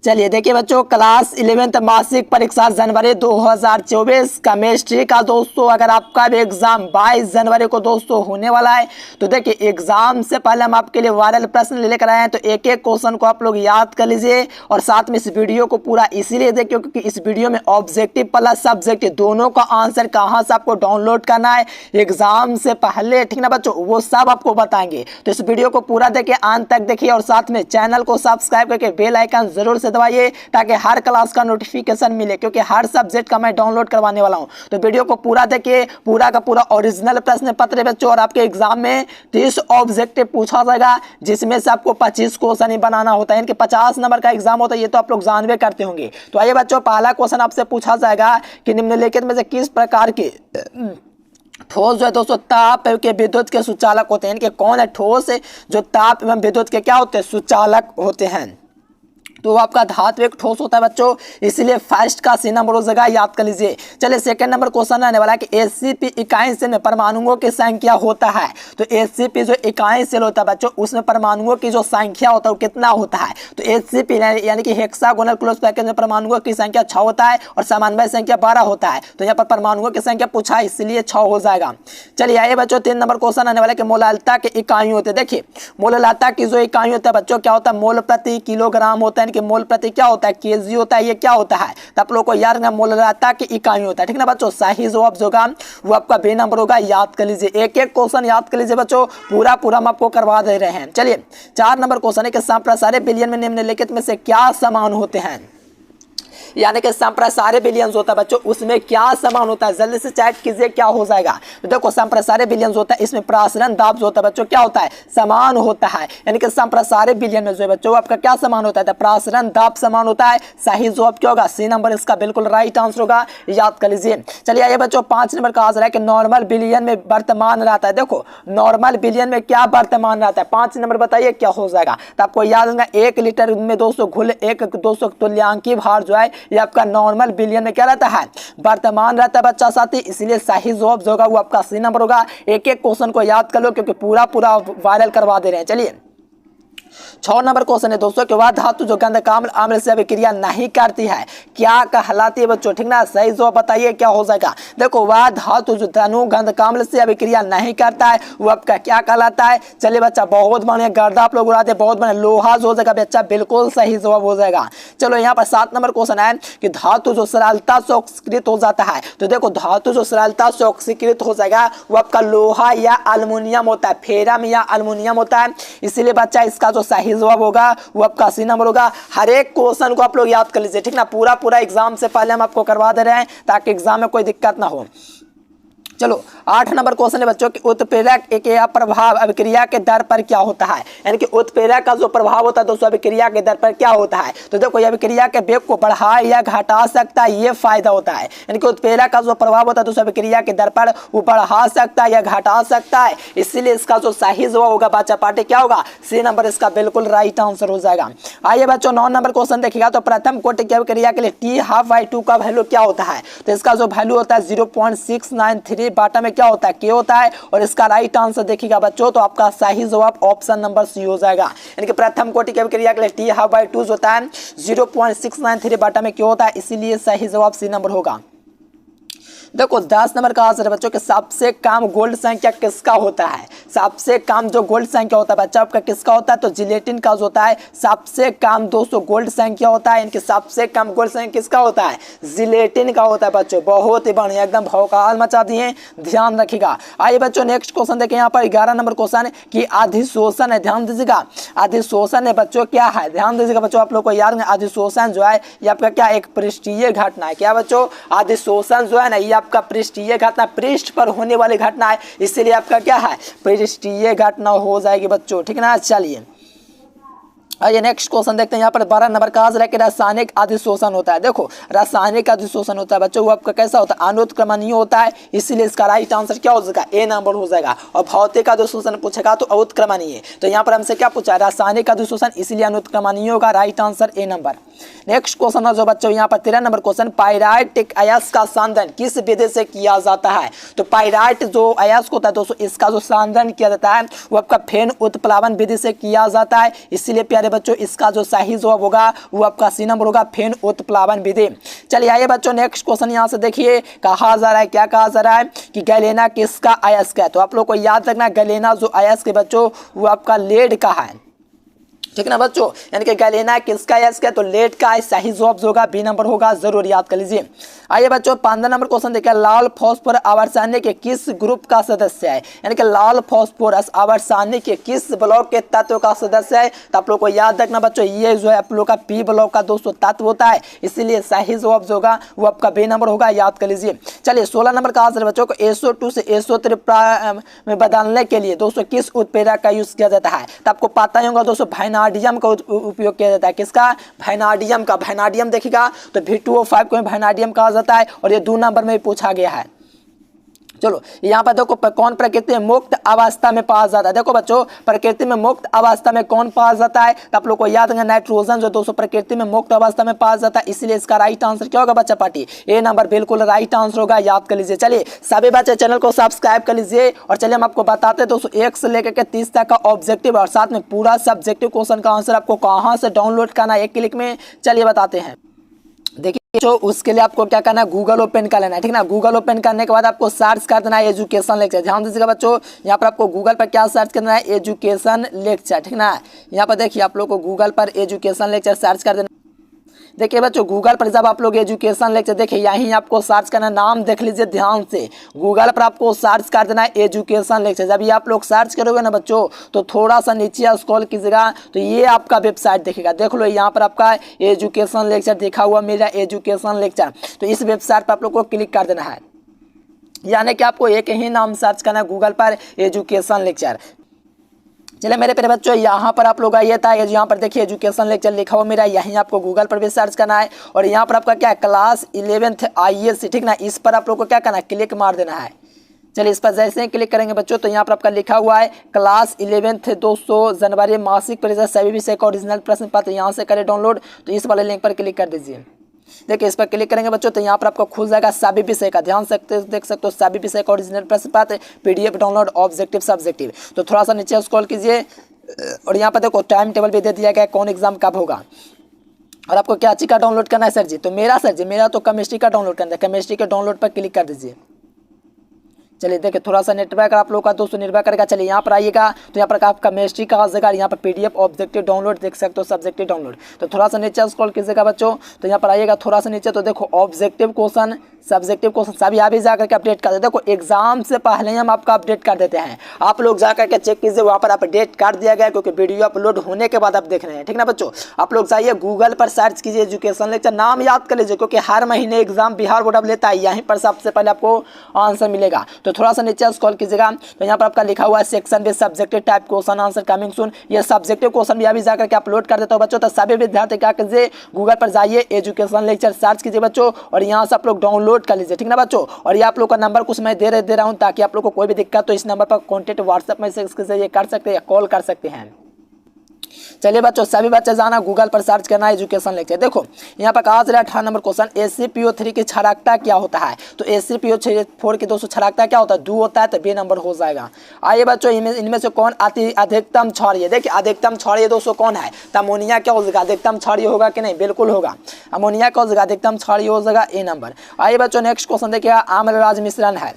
चलिए देखिए बच्चों, क्लास 11th मासिक परीक्षा जनवरी 2024 केमिस्ट्री का दोस्तों अगर आपका भी एग्जाम 22 जनवरी को दोस्तों होने वाला है तो देखिए एग्जाम से पहले हम आपके लिए वायरल प्रश्न लेकर आए हैं। तो एक एक क्वेश्चन को आप लोग याद कर लीजिए और साथ में इस वीडियो को पूरा इसीलिए देखिए क्योंकि इस वीडियो में ऑब्जेक्टिव प्लस सब्जेक्टिव दोनों का आंसर कहाँ से आपको डाउनलोड करना है एग्जाम से पहले, ठीक ना बच्चों, वो सब आपको बताएंगे। तो इस वीडियो को पूरा देखिए, अंत तक देखिए और साथ में चैनल को सब्सक्राइब करके बेल आइकन जरूर से दबाइए ताकि हर क्लास का नोटिफिकेशन मिले, क्योंकि हर सब्जेक्ट का मैं डाउनलोड करवाने वाला हूं। तो वीडियो को पूरा देखिए, पूरा का पूरा ओरिजिनल प्रश्न पत्र बच्चों, और आपके एग्जाम में 30 ऑब्जेक्टिव पूछा जाएगा जिसमें से आपको 25 क्वेश्चन ही बनाना होता है, इनके 50 नंबर का एग्जाम होता है, ये तो आप लोग जानबे करते होंगे। तो आइए बच्चों, पहला क्वेश्चन आपसे पूछा जाएगा कि निम्नलिखित में से किस प्रकार के ठोस जो है दोस्तों ताप के विद्युत के सुचालक होते हैं। इनके कौन है ठोस जो ताप एवं विद्युत के क्या होते हैं, सुचालक होते हैं। तो आपका धातु एक ठोस होता है बच्चों, इसलिए फर्स्ट का सी नंबर हो जाएगा, याद कर लीजिए। चलिए सेकंड नंबर क्वेश्चन आने वाला है कि एचसीपी इकाई सेल में परमाणुओं की संख्या होता है। तो एचसीपी जो इकाई सेल होता है बच्चों, उसमें परमाणुओं की जो संख्या होता है वो कितना होता है। तो एचसीपी यानी कि हेक्सागोनल क्लोज पैकेज में परमाणुओं की संख्या 6 होता है और समन्वय संख्या 12 होता है। तो यहाँ पर परमाणुओं की संख्या पूछा है इसलिए 6 हो जाएगा। चलिए आइए बच्चों, 3 नंबर क्वेश्चन आने वाला है कि मोलालता की इकाई होते हैं। देखिए मोलालता की जो इकाई होता है बच्चों क्या होता है, मोल प्रति किलोग्राम होता है, मोल प्रति क्या होता है, केजी होता है, ये क्या होता है। तो आप लोग को याद रखना मोलालता की इकाई होता है, ठीक ना बच्चों। सही जवाब जो होगा वो आपका बी नंबर होगा, याद कर लीजिए। एक एक क्वेश्चन याद कर लीजिए बच्चों, पूरा हम आपको करवा दे रहे हैं। चलिए 4 नंबर क्वेश्चन है कि संप्रसारित विलयन में निम्नलिखित में से क्या समान होते हैं। यानी कि संप्रसारित विलयन होता है बच्चों, उसमें क्या समान होता है, जल्दी से चैट कीजिए क्या हो जाएगा। तो देखो संप्रसारित विलयन होता है, इसमें प्रसारण दाब जो होता है बच्चों क्या होता है, समान होता है। यानी कि संप्रसारित विलयन में जो है बच्चों आपका क्या समान होता है, प्रसारण दाब समान होता है। सही जवाब क्या होगा, सी नंबर इसका बिल्कुल राइट आंसर होगा, याद कर लीजिए। चलिए आइए बच्चों, 5 नंबर का आंसर है कि नॉर्मल विलयन में वर्तमान रहता है। देखो नॉर्मल विलयन में क्या वर्तमान रहता है, 5 नंबर बताइए क्या हो जाएगा। तो आपको याद रखना 1 लीटर में 200 घुल 1 200 तुल्यांकी भार जो है ये आपका नॉर्मल विलयन में क्या रहता है, वर्तमान रहता है बच्चा साथी, इसलिए सही जवाब जो होगा वो आपका सी नंबर होगा। एक एक क्वेश्चन को याद कर लो क्योंकि पूरा वायरल करवा दे रहे हैं। चलिए 6 नंबर क्वेश्चन है दोस्तों कि वह धातु जो गंधकाम्ल अम्ल से अभिक्रिया नहीं करती है क्या कहलाती है बच्चों, ठीक ना। सही जवाब बताइए क्या हो जाएगा। देखो वह धातु जो धनु गंधकाम्ल से अभिक्रिया नहीं करता है वो आपका क्या कहलाता है। चलिए बच्चा बहुत बढ़िया, गर्दा आप लोग उड़ाते, बहुत बढ़िया, लोहा जो हो जाएगा बच्चा, बिल्कुल सही जवाब हो जाएगा। चलो यहाँ पर 7 नंबर क्वेश्चन है कि धातु जो सरलता से ऑक्सीकृत हो जाता है। तो देखो धातु जो सरलता से ऑक्सीकृत हो जाएगा वो आपका लोहा या अल्युमिनियम होता है, फेरम या अल्युमिनियम होता है। इसीलिए बच्चा इसका जो सही जवाब होगा वो आपका सी नंबर होगा। हर एक क्वेश्चन को आप लोग याद कर लीजिए, ठीक ना। पूरा एग्जाम से पहले हम आपको करवा दे रहे हैं ताकि एग्जाम में कोई दिक्कत ना हो। चलो 8 नंबर क्वेश्चन है बच्चों कि उत्प्रेरक एक प्रभाव अभिक्रिया के दर पर क्या होता है। यानी कि उत्प्रेरक का जो प्रभाव होता है दोस्तों अभिक्रिया के दर पर क्या होता है। तो देखो ये अभिक्रिया के वेग को बढ़ा या घटा सकता है, ये फायदा होता है। यानी कि उत्प्रेरक का जो प्रभाव होता है दोस्तों अभिक्रिया के दर पर वो बढ़ा सकता है या घटा सकता है, इसीलिए इसका जो सही जवाब होगा बच्चा पार्टी क्या होगा, सी नंबर इसका बिल्कुल राइट आंसर हो जाएगा। आइए बच्चों 9 नंबर क्वेश्चन देखिएगा तो प्रथम कोटि की अभिक्रिया के लिए T12/2 का वैल्यू क्या होता है। तो इसका जो वैल्यू होता है 0.693 बाटा में क्या होता है, के होता है। और इसका राइट आंसर देखिएगा बच्चों तो आपका सही जवाब ऑप्शन नंबर सी हो जाएगा। यानी कि प्रथम कोटि की अभिक्रिया के लिए T12/2 होता है 0.693 बाटा में क्या होता है, इसीलिए सही जवाब सी नंबर होगा। देखो 10 नंबर का आंसर है बच्चों कि सबसे कम गोल्ड संख्या किसका होता है। सबसे कम जो गोल्ड संख्या होता है बच्चा आपका किसका होता है, तो जिलेटिन का जो होता है सबसे कम 200 गोल्ड संख्या होता है। इनकी सबसे कम गोल्ड संख्या किसका होता है, जिलेटिन का होता है बच्चों। बहुत ही बढ़िया, एकदम भौकाल मचा दिए, ध्यान रखिएगा। आइए बच्चों नेक्स्ट क्वेश्चन देखें, यहाँ पर 11 नंबर क्वेश्चन है कि अधिशोषण है, ध्यान दीजिएगा। अधिशोषण है बच्चों क्या है, ध्यान दीजिएगा बच्चों। आप लोग को याद है अधिशोषण जो है ये आपका क्या एक पृष्ठीय घटना है। क्या बच्चों, अधिशोषण जो है ना ये आपका पृष्ठीय घटना, पृष्ठ पर होने वाली घटना है, इसीलिए आपका क्या है पृष्ठीय घटना हो जाएगी बच्चों, ठीक ना। चलिए आइए नेक्स्ट क्वेश्चन देखते हैं। यहाँ पर 12 नंबर का आंसर है कि रासायनिक अधिशोषण होता है। देखो रासायनिक अधिशोषण होता है बच्चों वो आपका कैसा होता है, अनुत्क्रमणीय होता है, इसीलिए इसका राइट आंसर क्या हो जाएगा, ए नंबर हो जाएगा। और भौतिक अधिशोषण पूछेगा तो उत्क्रमणीय, तो यहाँ पर हमसे क्या पूछा है, रासायनिक अधिशोषण, इसलिए अनुत्क्रमणीय होगा, right answer A number. Next question है जो बच्चों यहाँ पर 13 नंबर क्वेश्चन, पायराइटिक अयस्क का सांदन किस विधि से किया जाता है। तो पायराइट जो अयस्क होता है दोस्तों इसका जो सांदन किया जाता है वो आपका फेन उत्प्लावन विधि से किया जाता है, इसीलिए प्यारे बच्चों इसका जो सही जवाब होगा वो आपका सी नंबर होगा, फेन उत्प्लावन विधि। चलिए आइए बच्चों नेक्स्ट क्वेश्चन यहाँ से देखिए, कहा जा रहा है, क्या कहा जा रहा है कि गैलेना किसका अयस्क है। तो आप लोग को याद रखना गैलेना जो अयस्क है बच्चों वो आपका लेड का है, ठीक ना बच्चों, यानी कि गैलेना किसका अयस्क है, तो लेड का है। सही जवाब होगा बी नंबर होगा, जरूर याद कर लीजिए। आइए बच्चों 15 नंबर क्वेश्चन देखिए, लाल फॉस्फोरस आवर्तसारणी के किस ग्रुप का सदस्य है, यानी कि लाल फॉस्फोरस आवर्तसारणी के किस ब्लॉक के तत्व का सदस्य है। तो आप लोग को याद रखना बच्चों ये जो है आप लोग का पी ब्लॉक का दोस्तों तत्व होता है, इसीलिए सही जवाब जो होगा वो आपका बी नंबर होगा, याद कर लीजिए। चलिए 16 नंबर का आंसर बच्चों को SO2 से SO3 में बदलने के लिए दोस्तों किस उत्प्रेरक का यूज किया जाता है। तो आपको पता ही होगा दोस्तों वैनाडियम का उपयोग किया जाता है, किसका, वैनाडियम का। वैनाडियम देखिएगा तो V2O5 को वैनाडियम कहा जाता है और ये 2 नंबर में पूछा गया है। चलो यहाँ पर देखो कौन प्रकृति में मुक्त अवस्था में पाया जाता है। देखो बच्चों प्रकृति में मुक्त अवस्था में कौन पाया जाता है, तो आप लोग को याद है नाइट्रोजन जो दोस्तों प्रकृति में मुक्त अवस्था में पाया जाता है, इसलिए इसका राइट आंसर क्या होगा बच्चा पार्टी, ए नंबर बिल्कुल राइट आंसर होगा, याद कर लीजिए। चलिए सभी बच्चे चैनल को सब्सक्राइब कर लीजिए और चलिए हम आपको बताते हैं दोस्तों 1 से लेकर के 30 तक का ऑब्जेक्टिव और साथ में पूरा सब्जेक्टिव क्वेश्चन का आंसर आपको कहाँ से डाउनलोड करना है 1 क्लिक में, चलिए बताते हैं। देखिए जो उसके लिए आपको क्या करना है, गूगल ओपन कर लेना है, ठीक ना। गूगल ओपन करने के बाद आपको सर्च कर देना है एजुकेशन लेक्चर। ध्यान दीजिएगा बच्चों यहाँ पर आपको गूगल पर क्या सर्च करना है, एजुकेशन लेक्चर, ठीक ना। यहाँ पर देखिए आप लोग को गूगल पर एजुकेशन लेक्चर सर्च कर देना। देखिए बच्चों गूगल पर जब आप लोग एजुकेशन लेक्चर देखिए यहीं आपको सर्च करना, नाम देख लीजिए ध्यान से, गूगल पर आपको सर्च कर देना है एजुकेशन लेक्चर। जब ये आप लोग सर्च करोगे ना बच्चों तो थोड़ा सा नीचे स्क्रॉल कीजिएगा तो ये आपका वेबसाइट दिखेगा, देख लो यहाँ पर आपका एजुकेशन लेक्चर देखा हुआ मेरा एजुकेशन लेक्चर। तो इस वेबसाइट पर आप लोग को क्लिक कर देना है, यानी कि आपको एक ही नाम सर्च करना है गूगल पर एजुकेशन लेक्चर। चलिए मेरे प्यारे बच्चों यहाँ पर आप लोग आइए था, यहाँ पर देखिए एजुकेशन लेक्चर लिखा हुआ मेरा, यहीं आपको गूगल पर भी सर्च करना है और यहाँ पर आपका क्या है क्लास 11th IELTS, ठीक ना। इस पर आप लोग को क्या करना है, क्लिक मार देना है। चलिए इस पर जैसे ही क्लिक करेंगे बच्चों तो यहाँ पर आपका लिखा हुआ है क्लास 11th 200 जनवरी मासिक परीक्षा सभी विषय का ओरिजिनल प्रश्न पत्र, यहाँ से करें डाउनलोड। तो इस वाले लिंक पर क्लिक कर दीजिए। देखिए इस पर क्लिक करेंगे बच्चों तो यहाँ पर आपको खुल जाएगा सभी विषय का, ध्यान से देख सकते हो सभी विषय का ओरिजिनल प्रश्न पत्र PDF डाउनलोड ऑब्जेक्टिव सब्जेक्टिव। तो थोड़ा सा नीचे स्क्रॉल कीजिए और यहाँ पर देखो टाइम टेबल भी दे दिया गया कौन एग्जाम कब होगा और आपको क्या चीज का डाउनलोड करना है सर जी। तो मेरा तो केमिस्ट्री का डाउनलोड करना है, केमिस्ट्री के डाउनलोड पर क्लिक कर दीजिए। चलिए देखिए थोड़ा सा नेटवर्क आप लोग का दोस्तों निर्भर करेगा। चलिए यहाँ पर आइएगा तो यहाँ पर आपका केमिस्ट्री का आ जाएगा, यहाँ पर PDF ऑब्जेक्टिव डाउनलोड देख सकते हो सब्जेक्टिव डाउनलोड। तो थोड़ा सा नीचे स्क्रॉल कीजिएगा बच्चों तो यहाँ पर आइएगा थोड़ा सा नीचे तो देखो ऑब्जेक्टिव क्वेश्चन सब्जेक्टिव क्वेश्चन सभी अभी जाकर के अपडेट कर देते। देखो एग्जाम से पहले ही हम आपका अपडेट कर देते हैं, आप लोग जाकर के चेक कीजिए वहाँ पर अपडेट कर दिया गया क्योंकि वीडियो अपलोड होने के बाद आप देख रहे हैं, ठीक ना बच्चों। आप लोग जाइए गूगल पर सर्च कीजिए एजुकेशन लेक्चर, नाम याद कर लीजिए क्योंकि हर महीने एग्जाम बिहार बोर्ड अब लेता है, यहीं पर सबसे पहले आपको आंसर मिलेगा। तो थोड़ा सा नीचे स्क्रॉल कीजिएगा तो यहाँ पर आपका लिखा हुआ है सेक्शन भी subjective type question answer coming soon, ये सब्जेक्टिव क्वेश्चन भी अभी जाकर के अपलोड कर देता हूँ बच्चों। तो सभी विद्यार्थी क्या कीजिए गूगल पर जाइए एजुकेशन लेक्चर सर्च कीजिए बच्चों और यहाँ से आप लोग डाउनलोड कर लीजिए, ठीक ना बच्चों। और ये आप लोग का नंबर कुछ मैं दे रहा हूँ ताकि आप लोग को कोई भी दिक्कत तो इस नंबर पर कॉन्टेक्ट व्हाट्सएप में से इसके जरिए कर सकते हैं या कॉल कर सकते हैं। चलिए बच्चों सभी बच्चे जाना गूगल पर सर्च करना एजुकेशन लेक्चर। देखो यहाँ पर कहा चला 18 नंबर क्वेश्चन ACPO3 की क्षारकता क्या होता है। तो ACPO4 की दोस्तों क्षारकता क्या होता है, 2 होता है, तो बी नंबर हो जाएगा। आइए बच्चों इनमें से कौन अधिकतम क्षारीय, देखिए अधिकतम क्षारीय दोस्तों कौन है, तो अमोनिया क्या हो जाएगा, अधिकतम क्षारीय होगा कि नहीं, बिल्कुल होगा, अमोनिया क्या हो जाएगा, अधिकतम क्षारीय हो जाएगा, ए नंबर। आइए बच्चों नेक्स्ट क्वेश्चन देखिएगा आम्लराज मिश्रण है,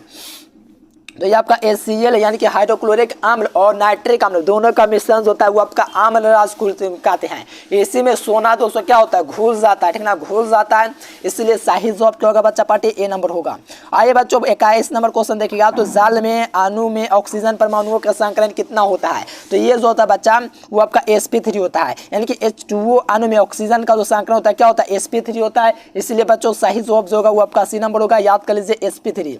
तो ये आपका HCl यानी कि हाइड्रोक्लोरिक अम्ल और नाइट्रिक अम्ल दोनों का मिश्रण होता है वो आपका आम्लराज कहते हैं। इसी में सोना दोस्तों क्या होता है, घुल जाता है, ठीक ना, घुल जाता है, इसलिए सही जवाब क्या होगा बच्चा पार्टी ए नंबर होगा। आइए बच्चों 21 नंबर क्वेश्चन देखिएगा तो जल में अणु में ऑक्सीजन परमाणुओं का संकलन कितना होता है। तो ये जो होता है बच्चा वो आपका sp3 होता है, यानी कि H2O अणु में ऑक्सीजन का जो संकलन होता है क्या होता है, sp3 होता है, इसलिए बच्चों सही जवाब जो होगा वो आपका सी नंबर होगा, याद कर लीजिए sp3।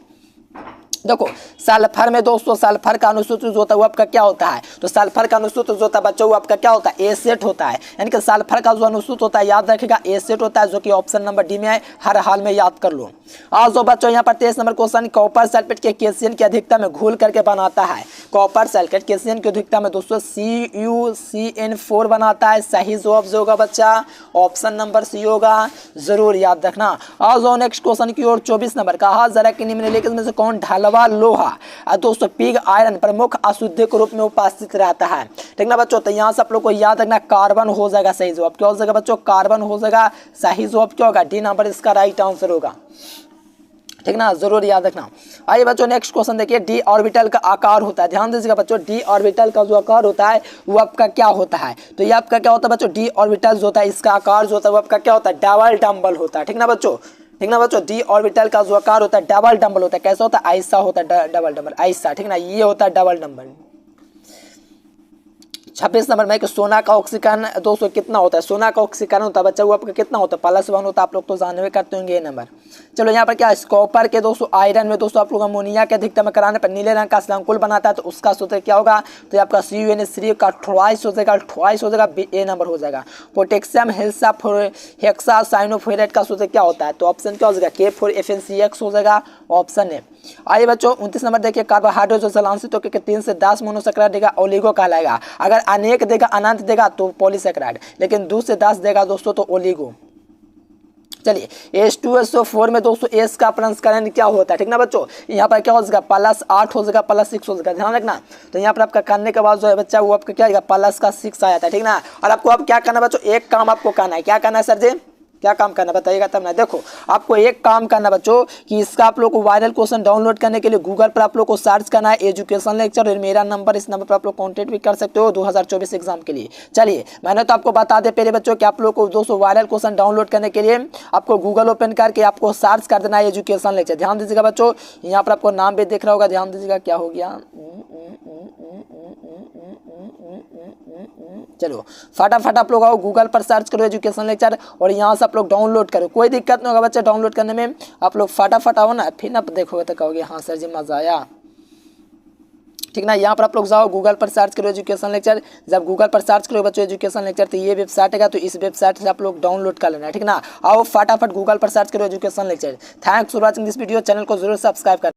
देखो सल्फर में दोस्तों सल्फर का अनुसूत्र जो होता है वो आपका क्या होता है, तो सल्फर का अनुसूत्र जो होता है बच्चों वो आपका क्या होता है, एसेट होता है, यानी कि सल्फर का जो अनुसूत्र होता है याद रखेगा एसेट होता है, जो कि ऑप्शन नंबर डी में है, हर हाल में याद कर लो। आज जो बच्चों यहाँ पर 23 नंबर क्वेश्चन कॉपर सल्फेट के कैल्शियम की अधिकता में घोल करके बनाता है, कॉपर सल्फेट कैल्शियम की अधिकता में दोस्तों CuCN4 बनाता है, सही जवाब जो होगा बच्चा ऑप्शन नंबर सी होगा, जरूर याद रखना। आज नेक्स्ट क्वेश्चन की ओर 24 नंबर कहा जरा कि निम्नलिखित में से कौन ढाला लवा लोहा और दोस्तों पिग आयरन प्रमुख अशुद्धि के रूप में उपस्थित रहता है। ठीक ना बच्चों, तो यहाँ से आप लोग को याद रखना कार्बन हो जाएगा सही जवाब। क्या हो जाएगा बच्चों? कार्बन हो जाएगा सही जवाब। क्या होगा? डी नंबर इसका राइट आंसर होगा। ठीक ना, जरूर याद रखना। आइए बच्चों नेक्स्ट क्वेश्चन देखिए, डी ऑर्बिटल का आकार होता है, ध्यान दीजिएगा बच्चों, डी ऑर्बिटल का जो आकार होता है वो आपका क्या होता है? तो ये आपका क्या होता है बच्चों? डी ऑर्बिटल जो होता है इसका आकार जो होता है वो आपका क्या होता है? डबल डंबल होता है। ठीक ना बच्चों, ठीक ना बच्चों, डी ऑर्बिटल का जो आकार होता है डबल डंबल होता है। कैसा होता है? ऐसा होता है डबल डंबल, ऐसा। ठीक ना, ये होता है डबल डंबल। 26 नंबर में कि सोना का ऑक्सीकरण दोस्तों कितना होता है? सोना का ऑक्सीकरण होता है बच्चा वो आपका कितना होता है? +1 होता है। आप लोग तो जानवे करते होंगे ये नंबर। चलो यहाँ पर क्या कॉपर के दोस्तों आयरन में दोस्तों आप लोग अमोनिया के अधिकतम कराने पर नीले रंग का संकुल बनाता है, तो उसका सूत्र क्या होगा? तो ये आपका CuNH3 का ट्वाइस हो जाएगा, ट्वाइस हो जाएगा, ए नंबर हो जाएगा। पोटेशियम हेक्सासाइनोफेरेट का सूत्र क्या होता है? तो ऑप्शन क्या हो जाएगा? K4FnCx हो जाएगा, ऑप्शन है। आइए बच्चों 29 नंबर देखिए, कार्बोहाइड्रेट जो जलांशित होकर 3 से 10 मोनोसैकराइड देगा ओलिगो कहलाएगा। अगर अनेक देगा, अनंत देगा तो पॉलीसैकराइड, लेकिन 2 से 10 देगा दोस्तों तो ओलिगो। चलिए H2SO4 में दोस्तों एस का प्रसंस्करण क्या होता है? ठीक ना बच्चों, यहाँ पर क्या हो जाएगा? +8 हो जाएगा, +6 हो जाएगा, ध्यान रखना। तो यहाँ पर आपका करने के बाद जो है बच्चा वो आपका क्या आएगा? +6 आ जाता है। ठीक ना, और आपको अब क्या करना बच्चों? एक काम आपको करना है। क्या करना है सर जी? क्या काम करना बताइएगा तब ना। देखो आपको एक काम करना बच्चों कि इसका आप लोग को वायरल क्वेश्चन डाउनलोड करने के लिए गूगल पर आप लोग को सर्च करना है एजुकेशन लेक्चर, और मेरा नंबर, इस नंबर पर आप लोग कॉन्टेक्ट भी कर सकते हो 2024 एग्जाम के लिए। चलिए मैंने तो आपको बता दे पहले बच्चों कि आप लोग को दोस्तों वायरल क्वेश्चन डाउनलोड करने के लिए आपको गूगल ओपन करके आपको सर्च कर देना है एजुकेशन लेक्चर। ध्यान दीजिएगा बच्चों, यहाँ पर आपको नाम भी देख रहा होगा, ध्यान दीजिएगा। क्या हो गया? चलो फटाफट आप लोग आओ गूगल पर सर्च करो एजुकेशन लेक्चर और यहाँ से आप लोग डाउनलोड करो। कोई दिक्कत नहीं होगा बच्चा डाउनलोड करने में। आप लोग फटाफट आओ ना, फिर ना देखोगे तो कहोगे हाँ सर जी मजा आया। ठीक ना, यहाँ पर आप लोग जाओ गूगल पर सर्च करो एजुकेशन लेक्चर। जब गूगल पर सर्च करो बच्चों एजुकेशन लेक्चर तो ये वेबसाइट है, तो इस वेबसाइट से आप लोग डाउनलोड कर लेना है। ठीक ना, आओ फटाफट गूगल पर सर्च करो education lecture. Thanks for watching this video. Channel को जरूर सब्सक्राइब कर